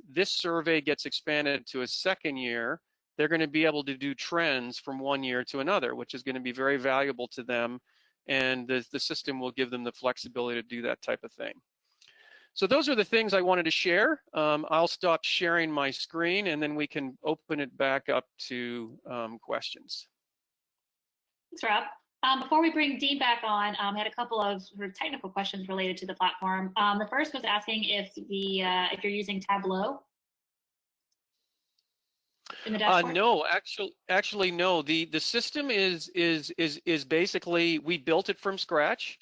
this survey gets expanded to a second year, they're going to be able to do trends from one year to another, which is going to be very valuable to them and the system will give them the flexibility to do that type of thing. So those are the things I wanted to share. I'll stop sharing my screen, and then we can open it back up to questions. Thanks, Rob. Before we bring Dean back on, I had a couple of sort of technical questions related to the platform. The first was asking if you're using Tableau in the dashboard. No, actually no. The system is basically, we built it from scratch.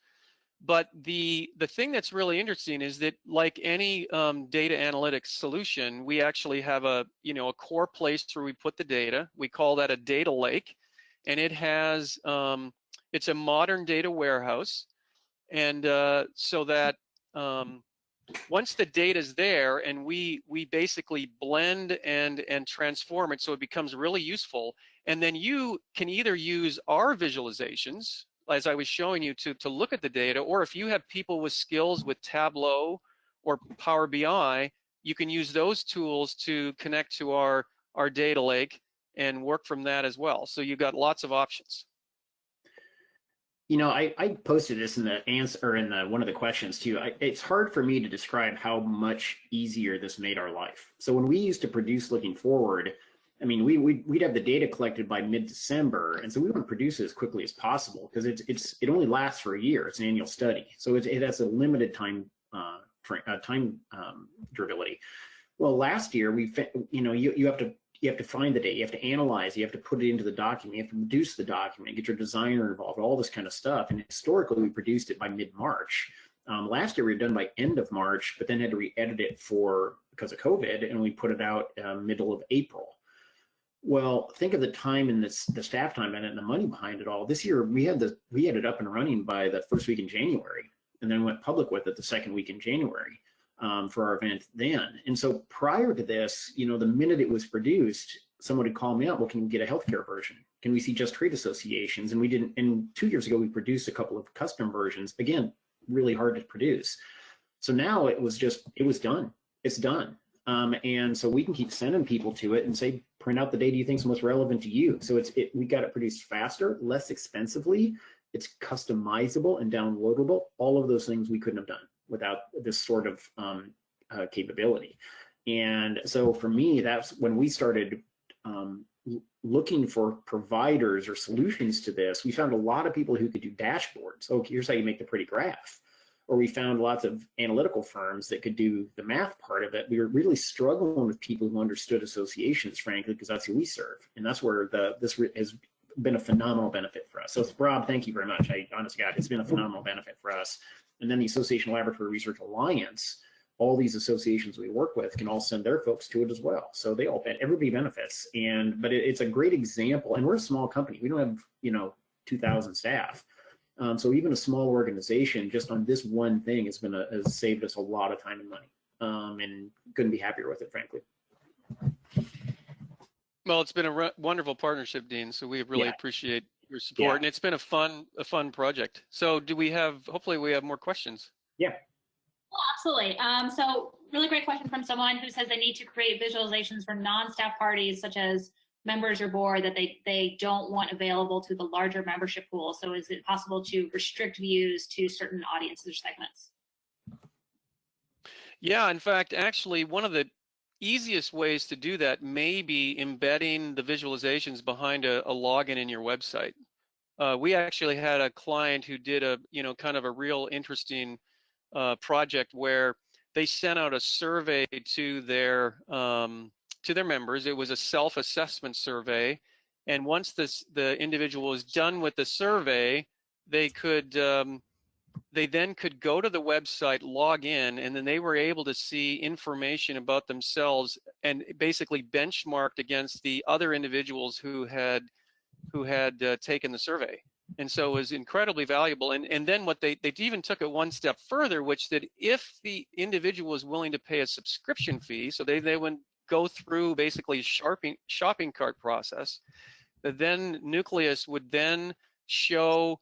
But the thing that's really interesting is that, like any data analytics solution, we actually have a core place where we put the data. We call that a data lake, and it has it's a modern data warehouse, and so that once the data is there, and we basically blend and transform it so it becomes really useful, and then you can either use our visualizations, as I was showing you, to look at the data, or if you have people with skills with Tableau or Power BI, you can use those tools to connect to our data lake and work from that as well. So you've got lots of options. You know, I posted this in the answer, in one of the questions too. It's hard for me to describe how much easier this made our life. So when we used to produce looking forward, I mean, we'd have the data collected by mid-December, and so we want to produce it as quickly as possible because it only lasts for a year. It's an annual study, so it has a limited time durability. Well, last year you have to find the data, you have to analyze, you have to put it into the document, you have to produce the document, get your designer involved, all this kind of stuff. And historically, we produced it by mid-March. Last year we were done by end of March, but then had to re-edit it because of COVID, and we put it out middle of April. Well, think of the time and the staff time and the money behind it all. This year we had it up and running by the first week in January, and then went public with it the second week in January for our event then. And so prior to this, the minute it was produced, someone would call me up, well, can we get a healthcare version? Can we see just trade associations? And we didn't. And 2 years ago, we produced a couple of custom versions. Again, really hard to produce. So now it was done. It's done. And so we can keep sending people to it and say, print out the data you think is most relevant to you. So we got it produced faster, less expensively. It's customizable and downloadable. All of those things we couldn't have done without this sort of capability. And so for me, that's when we started looking for providers or solutions to this. We found a lot of people who could do dashboards. Oh, here's how you make the pretty graph. Or we found lots of analytical firms that could do the math part of it. We were really struggling with people who understood associations, frankly, because that's who we serve. And that's where this has been a phenomenal benefit for us. So Rob, thank you very much. Honest to God, it's been a phenomenal benefit for us. And then the Association Laboratory Research Alliance, all these associations we work with can all send their folks to it as well. So everybody benefits. But it's a great example. And we're a small company. We don't have 2,000 staff. So even a small organization, just on this one thing, has saved us a lot of time and money, and couldn't be happier with it, frankly. Well, it's been a wonderful partnership, Dean. So we really appreciate your support, and it's been a fun project. So hopefully we have more questions. Yeah. Well, absolutely. So really great question from someone who says they need to create visualizations for non-staff parties, such as members or board, that they don't want available to the larger membership pool. So is it possible to restrict views to certain audiences or segments? Yeah, in fact, actually, one of the easiest ways to do that may be embedding the visualizations behind a login in your website. We actually had a client who did kind of a real interesting project where they sent out a survey to their members. It was a self-assessment survey, and once the individual was done with the survey, they then could go to the website, log in, and then they were able to see information about themselves and basically benchmarked against the other individuals who had taken the survey. And so it was incredibly valuable. And then what they even took it one step further, which that if the individual was willing to pay a subscription fee, so they would go through basically shopping cart process, then Nucleus would then show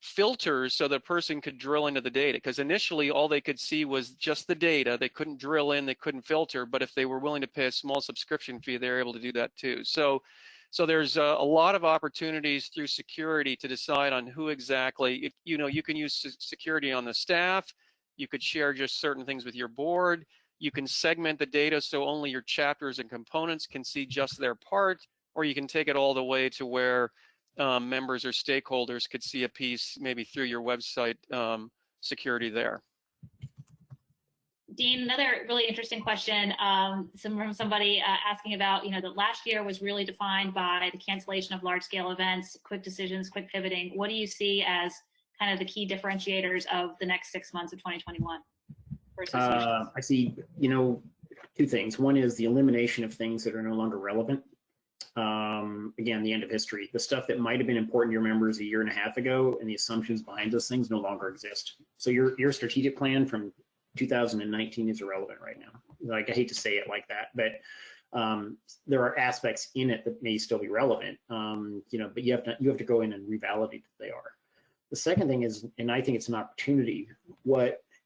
filters so the person could drill into the data, because initially all they could see was just the data. They couldn't drill in, they couldn't filter, but if they were willing to pay a small subscription fee, they're able to do that too. So So there's a lot of opportunities through security to decide on who exactly, you know, you can use security on the staff, you could share just certain things with your board, you can segment the data so only your chapters and components can see just their part, or you can take it all the way to where members or stakeholders could see a piece maybe through your website security there. Dean, another really interesting question from somebody asking about, you know, the last year was really defined by the cancellation of large-scale events, quick decisions, quick pivoting. What do you see as kind of the key differentiators of the next 6 months of 2021 for associations? I see, you know, two things. One is the elimination of things that are no longer relevant. Again, the end of history. The stuff that might have been important to your members a year and a half ago and the assumptions behind those things no longer exist. So your strategic plan from 2019 is irrelevant right now. Like, I hate to say it like that, but there are aspects in it that may still be relevant. You know, but you have to go in and revalidate that they are. The second thing is, and I think it's an opportunity,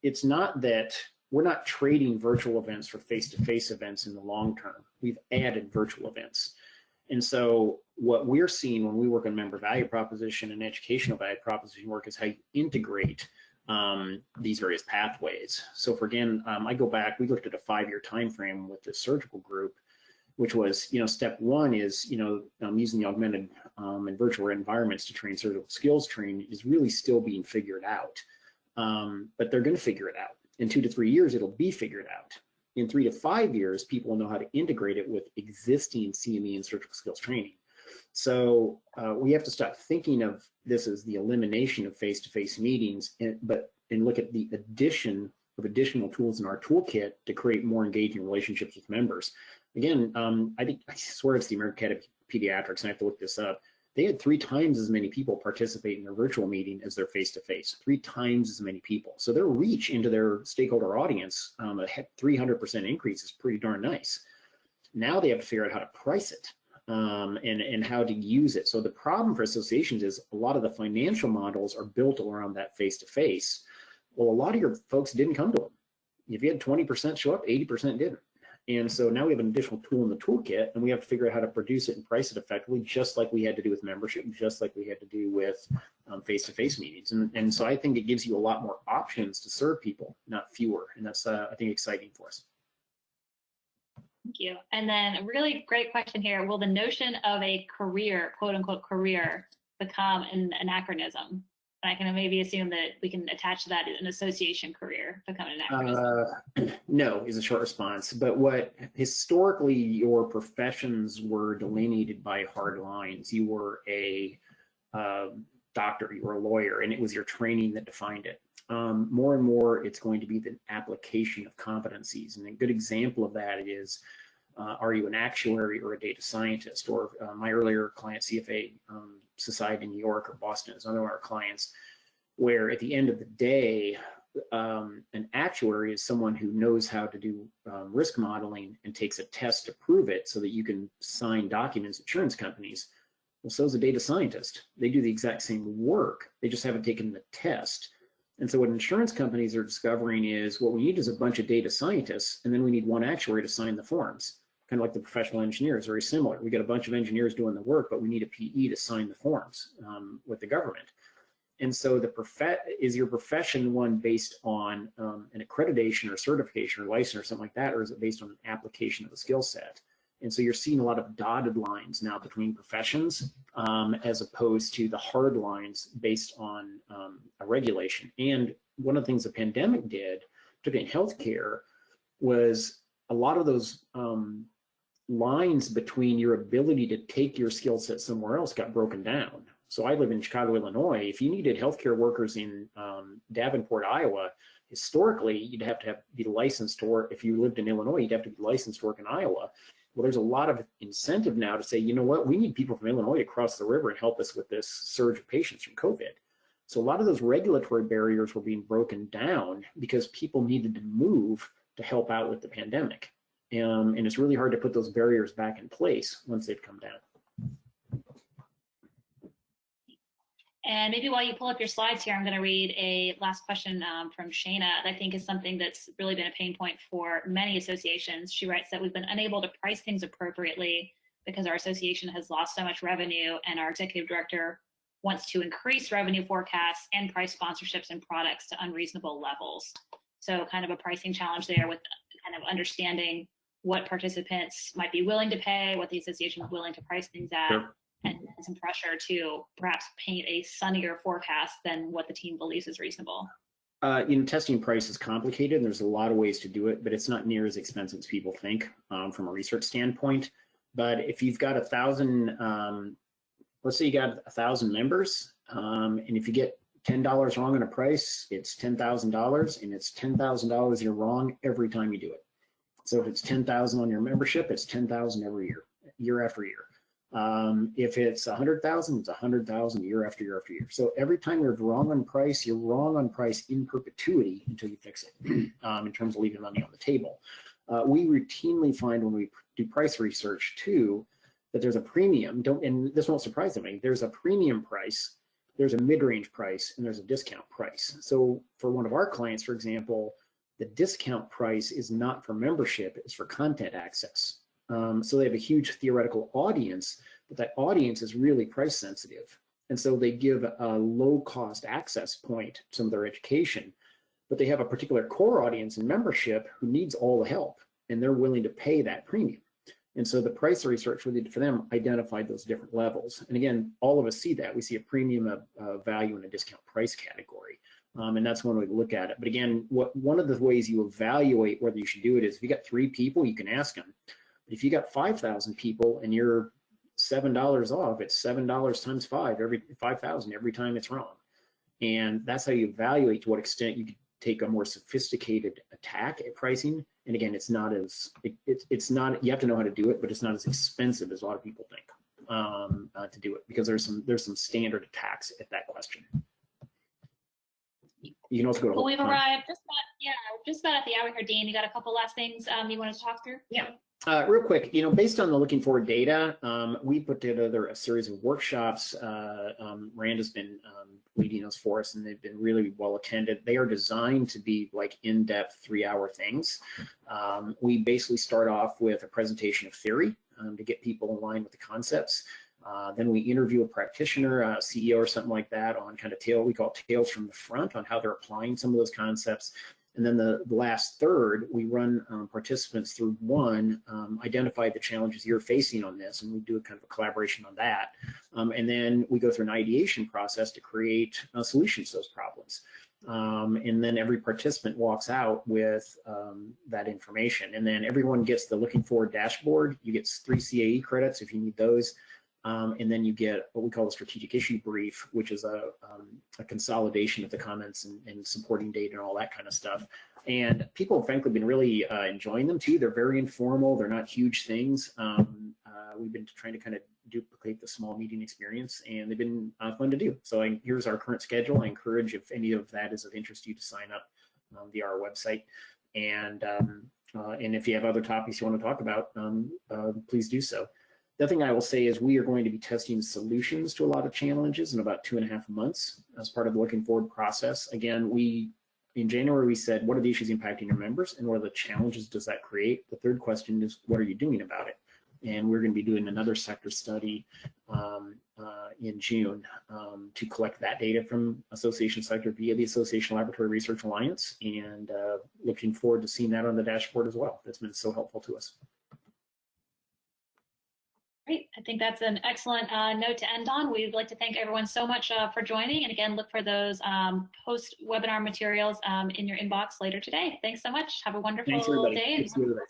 it's not that we're not trading virtual events for face-to-face events in the long term. We've added virtual events. And so what we're seeing when we work on member value proposition and educational value proposition work is how you integrate these various pathways. So for again, I go back, we looked at a 5-year time frame with the surgical group, which was, you know, step one is, you know, using the augmented and virtual environments to train surgical skills training is really still being figured out. But they're going to figure it out. In 2 to 3 years, it'll be figured out. In 3 to 5 years, people will know how to integrate it with existing CME and surgical skills training. So we have to stop thinking of this as the elimination of face-to-face meetings, and look at the addition of additional tools in our toolkit to create more engaging relationships with members. Again, I swear it's the American Academy of Pediatrics, and I have to look this up. They had 3 times as many people participate in their virtual meeting as their face-to-face, 3 times as many people. So their reach into their stakeholder audience, a 300% increase is pretty darn nice. Now they have to figure out how to price it. And how to use it. So the problem for associations is a lot of the financial models are built around that face-to-face. Well, a lot of your folks didn't come to them. If you had 20% show up, 80% didn't. And so now we have an additional tool in the toolkit, and we have to figure out how to produce it and price it effectively, just like we had to do with membership, just like we had to do with face-to-face meetings. And so I think it gives you a lot more options to serve people, not fewer. And that's, I think, exciting for us. Thank you. And then a really great question here. Will the notion of a career, quote unquote career, become an anachronism? And I can maybe assume that we can attach to that an association career become an anachronism. No is a short response. But what historically your professions were delineated by hard lines. You were a doctor, you were a lawyer, and it was your training that defined it. More and more, it's going to be the application of competencies. And a good example of that is, are you an actuary or a data scientist? Or my earlier client, CFA Society in New York or Boston is another of our clients, where at the end of the day, an actuary is someone who knows how to do risk modeling and takes a test to prove it so that you can sign documents at insurance companies. Well, so is a data scientist. They do the exact same work. They just haven't taken the test. And so what insurance companies are discovering is what we need is a bunch of data scientists, and then we need one actuary to sign the forms. Kind of like the professional engineers, very similar. We got a bunch of engineers doing the work, but we need a PE to sign the forms with the government. And so is your profession one based on an accreditation or certification or license or something like that, or is it based on an application of a skill set? And so you're seeing a lot of dotted lines now between professions as opposed to the hard lines based on a regulation. And one of the things the pandemic did, particularly in healthcare, was a lot of those lines between your ability to take your skill set somewhere else got broken down. So I live in Chicago, Illinois. If you needed healthcare workers in Davenport, Iowa, historically, you'd have to be licensed to work. If you lived in Illinois, you'd have to be licensed to work in Iowa. Well, there's a lot of incentive now to say, you know what, we need people from Illinois to cross the river and help us with this surge of patients from COVID. So a lot of those regulatory barriers were being broken down because people needed to move to help out with the pandemic. And it's really hard to put those barriers back in place once they've come down. And maybe while you pull up your slides here, I'm going to read a last question from Shana that I think is something that's really been a pain point for many associations. She writes that we've been unable to price things appropriately because our association has lost so much revenue, and our executive director wants to increase revenue forecasts and price sponsorships and products to unreasonable levels. So kind of a pricing challenge there with kind of understanding what participants might be willing to pay, what the association is willing to price things at, Sure. and some pressure to perhaps paint a sunnier forecast than what the team believes is reasonable. Testing price is complicated, and there's a lot of ways to do it, but it's not near as expensive as people think from a research standpoint. But if you've got 1,000, let's say you got 1,000 members, and if you get $10 wrong on a price, it's $10,000, and it's $10,000 you're wrong every time you do it. So if it's 10,000 on your membership, it's 10,000 every year, year after year. If it's 100,000, it's 100,000 year after year after year. So every time you're wrong on price, you're wrong on price in perpetuity until you fix it, in terms of leaving money on the table. We routinely find when we do price research too, that there's a premium, and this won't surprise anybody, there's a premium price, there's a mid-range price, and there's a discount price. So for one of our clients, for example, the discount price is not for membership, it's for content access. So they have a huge theoretical audience, but that audience is really price sensitive. And so they give a low cost access point to some of their education, but they have a particular core audience in membership who needs all the help, and they're willing to pay that premium. And so the price research we did for them identified those different levels. And again, all of us see that. We see a premium value in a discount price category. And that's one way to look at it. But again, one of the ways you evaluate whether you should do it is if you got 3 people, you can ask them. But if you got 5,000 people and you're $7 off, it's $7 times 5, every 5,000 every time it's wrong. And that's how you evaluate to what extent you can take a more sophisticated attack at pricing. And again, it's not as, it's not, you have to know how to do it, but it's not as expensive as a lot of people think to do it, because there's some standard attacks at that question. You can also go to. Well, we've arrived just about at the hour here, Dean. You got a couple last things you wanted to talk through? Yeah. Real quick, based on the looking forward data, we put together a series of workshops. Miranda's been leading those for us, and they've been really well attended. They are designed to be like in-depth 3-hour things. We basically start off with a presentation of theory to get people in line with the concepts. Then we interview a practitioner, a CEO or something like that, on kind of we call it tales from the front, on how they're applying some of those concepts. And then the last third, we run participants through identify the challenges you're facing on this, and we do a kind of a collaboration on that. And then we go through an ideation process to create solutions to those problems. And then every participant walks out with that information. And then everyone gets the looking forward dashboard. You get 3 CAE credits if you need those. And then you get what we call a strategic issue brief, which is a consolidation of the comments and supporting data and all that kind of stuff. And people have frankly been really enjoying them too. They're very informal. They're not huge things. We've been trying to kind of duplicate the small meeting experience, and they've been fun to do. So here's our current schedule. I encourage, if any of that is of interest to you, to sign up via our website. And if you have other topics you want to talk about, please do so. The other thing I will say is we are going to be testing solutions to a lot of challenges in about 2.5 months as part of the looking forward process. Again, in January, we said, what are the issues impacting your members and what are the challenges does that create? The third question is, what are you doing about it? And we're going to be doing another sector study in June to collect that data from association sector via the Association Laboratory Research Alliance, and looking forward to seeing that on the dashboard as well. That's been so helpful to us. Great. I think that's an excellent note to end on. We'd like to thank everyone so much for joining. And again, look for those post-webinar materials in your inbox later today. Thanks so much. Have a wonderful day. Thanks, everybody.